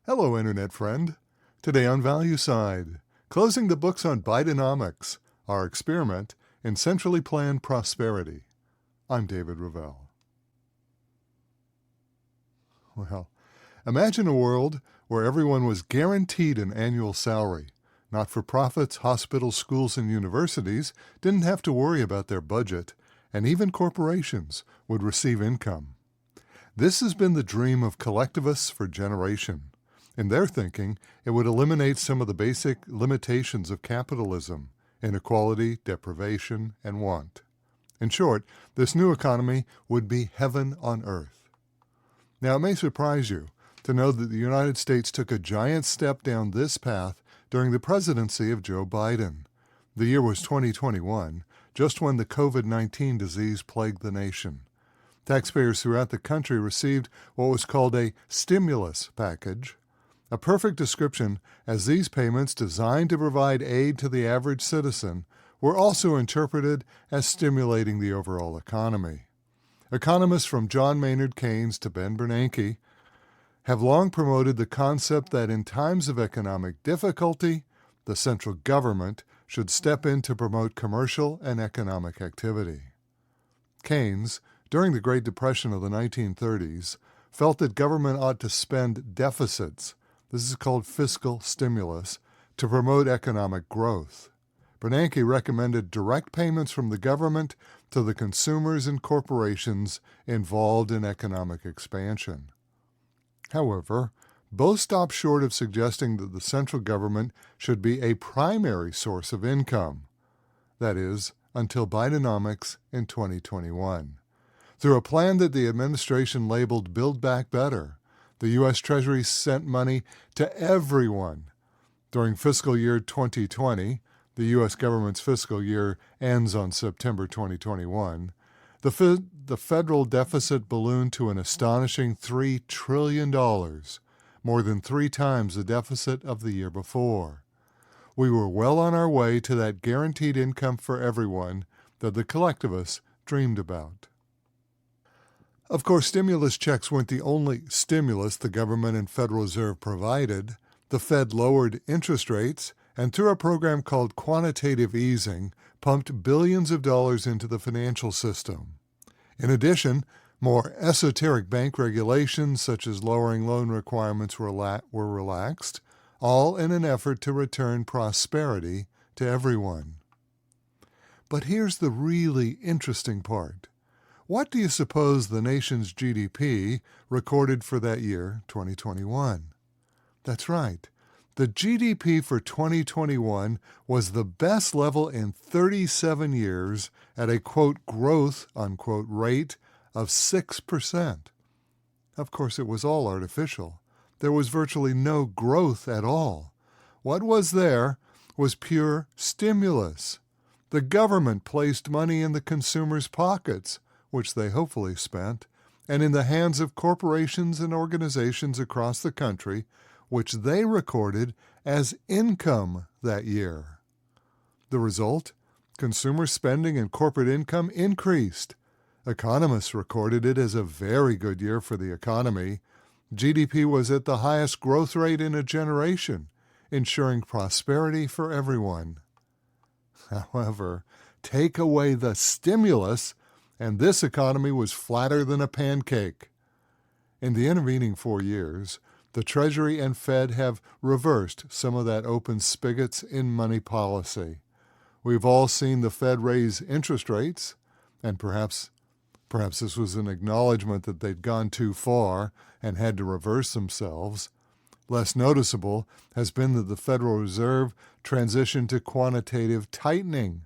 Hello, Internet friend. Today on Value Side, closing the books on Bidenomics, our experiment in centrally planned prosperity. I'm David Ravel. Well, imagine a world where everyone was guaranteed an annual salary. Not-for-profits, hospitals, schools, and universities didn't have to worry about their budget, and even corporations would receive income. This has been the dream of collectivists for generations. In their thinking, it would eliminate some of the basic limitations of capitalism: inequality, deprivation, and want. In short, this new economy would be heaven on earth. Now, it may surprise you to know that the United States took a giant step down this path during the presidency of Joe Biden. The year was 2021, just when the COVID-19 disease plagued the nation. Taxpayers throughout the country received what was called a stimulus package, a perfect description, as these payments designed to provide aid to the average citizen were also interpreted as stimulating the overall economy. Economists from John Maynard Keynes to Ben Bernanke have long promoted the concept that in times of economic difficulty, the central government should step in to promote commercial and economic activity. Keynes, during the Great Depression of the 1930s, felt that government ought to spend deficits, this is called fiscal stimulus, to promote economic growth. Bernanke recommended direct payments from the government to the consumers and corporations involved in economic expansion. However, both stopped short of suggesting that the central government should be a primary source of income. That is, until Bidenomics in 2021. Through a plan that the administration labeled Build Back Better, the U.S. Treasury sent money to everyone. During fiscal year 2020, the U.S. government's fiscal year ends on September 2021, the federal deficit ballooned to an astonishing $3 trillion, more than 3 times the deficit of the year before. We were well on our way to that guaranteed income for everyone that the collectivists dreamed about. Of course, stimulus checks weren't the only stimulus the government and Federal Reserve provided. The Fed lowered interest rates and, through a program called quantitative easing, pumped billions of dollars into the financial system. In addition, more esoteric bank regulations, such as lowering loan requirements, were relaxed, all in an effort to return prosperity to everyone. But here's the really interesting part. What do you suppose the nation's GDP recorded for that year, 2021? That's right. The GDP for 2021 was the best level in 37 years at a, quote, growth, unquote, rate of 6%. Of course, it was all artificial. There was virtually no growth at all. What was there was pure stimulus. The government placed money in the consumers' pockets, which they hopefully spent, and in the hands of corporations and organizations across the country, which they recorded as income that year. The result? Consumer spending and corporate income increased. Economists recorded it as a very good year for the economy. GDP was at the highest growth rate in a generation, ensuring prosperity for everyone. However, take away the stimulus, and this economy was flatter than a pancake. In the intervening 4 years, the Treasury and Fed have reversed some of that open spigots in money policy. We've all seen the Fed raise interest rates, and perhaps this was an acknowledgement that they'd gone too far and had to reverse themselves. Less noticeable has been that the Federal Reserve transitioned to quantitative tightening,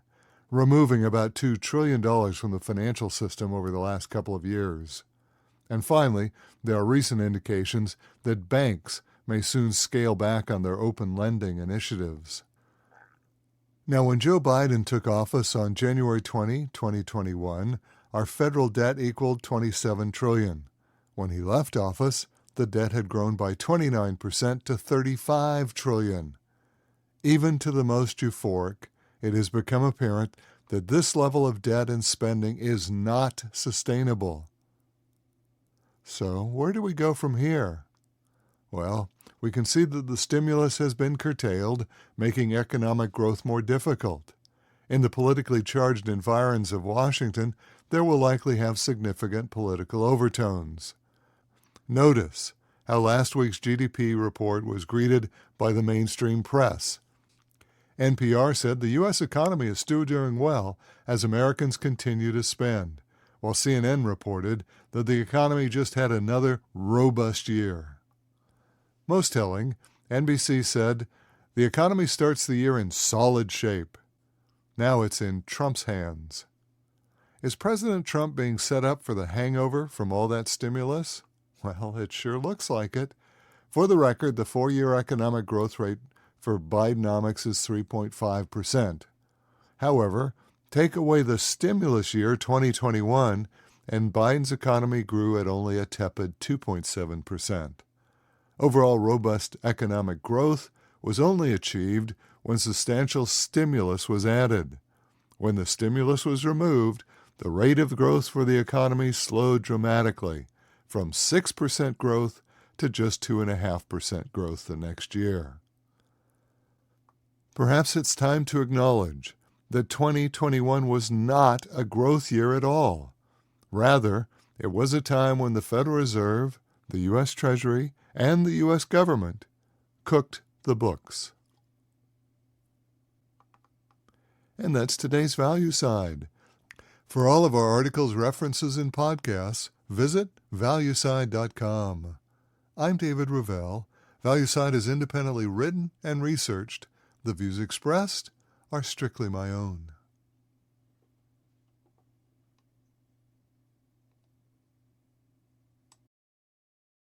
removing about $2 trillion from the financial system over the last couple of years. And finally, there are recent indications that banks may soon scale back on their open lending initiatives. Now, when Joe Biden took office on January 20, 2021, our federal debt equaled $27 trillion. When he left office, the debt had grown by 29% to $35 trillion. Even to the most euphoric, it has become apparent that this level of debt and spending is not sustainable. So, where do we go from here? Well, we can see that the stimulus has been curtailed, making economic growth more difficult. In the politically charged environs of Washington, there will likely have significant political overtones. Notice how last week's GDP report was greeted by the mainstream press. NPR said the U.S. economy is still doing well as Americans continue to spend, while CNN reported that the economy just had another robust year. Most telling, NBC said, the economy starts the year in solid shape. Now it's in Trump's hands. Is President Trump being set up for the hangover from all that stimulus? Well, it sure looks like it. For the record, the 4-year economic growth rate for Bidenomics is 3.5%. However, take away the stimulus year 2021, and Biden's economy grew at only a tepid 2.7%. Overall robust economic growth was only achieved when substantial stimulus was added. When the stimulus was removed, the rate of growth for the economy slowed dramatically, from 6% growth to just 2.5% growth the next year. Perhaps it's time to acknowledge that 2021 was not a growth year at all. Rather, it was a time when the Federal Reserve, the U.S. Treasury, and the U.S. government cooked the books. And that's today's Value Side. For all of our articles, references, and podcasts, visit valueside.com. I'm David Ravel. ValueSide is independently written and researched. The views expressed are strictly my own.